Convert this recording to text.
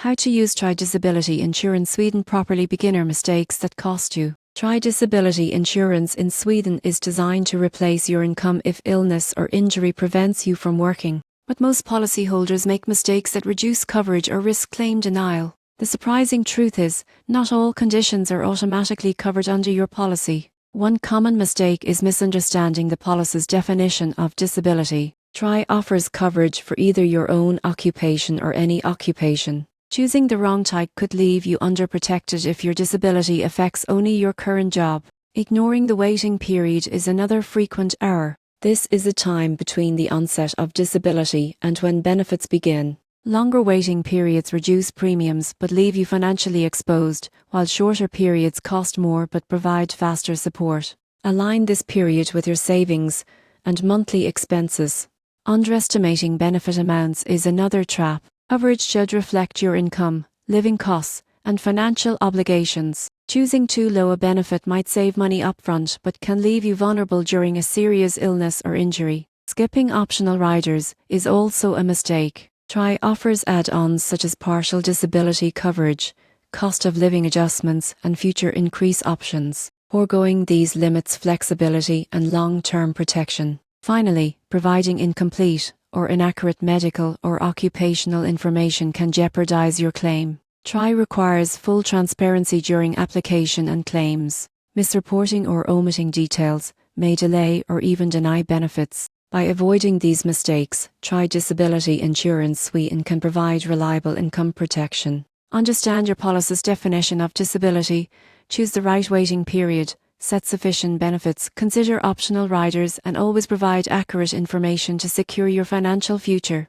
How to use Tryg disability insurance Sweden properly. Beginner mistakes that cost you. Tryg disability insurance in Sweden is designed to replace your income if illness or injury prevents you from working. But most policyholders make mistakes that reduce coverage or risk claim denial. The surprising truth is, not all conditions are automatically covered under your policy. One common mistake is misunderstanding the policy's definition of disability. Tryg offers coverage for either your own occupation or any occupation. Choosing the wrong type could leave you underprotected if your disability affects only your current job. Ignoring the waiting period is another frequent error. This is the time between the onset of disability and when benefits begin. Longer waiting periods reduce premiums but leave you financially exposed, while shorter periods cost more but provide faster support. Align this period with your savings and monthly expenses. Underestimating benefit amounts is another trap. Coverage should reflect your income, living costs, and financial obligations. Choosing too low a benefit might save money upfront but can leave you vulnerable during a serious illness or injury. Skipping optional riders is also a mistake. Tryg offers add-ons such as partial disability coverage, cost of living adjustments, and future increase options. Foregoing these limits flexibility and long-term protection. Finally, providing incomplete or inaccurate medical or occupational information can jeopardize your claim. Tryg requires full transparency during application and claims. Misreporting or omitting details may delay or even deny benefits. By avoiding these mistakes, Tryg Disability Insurance Sweden can provide reliable income protection. Understand your policy's definition of disability, choose the right waiting period, set sufficient benefits, consider optional riders, and always provide accurate information to secure your financial future.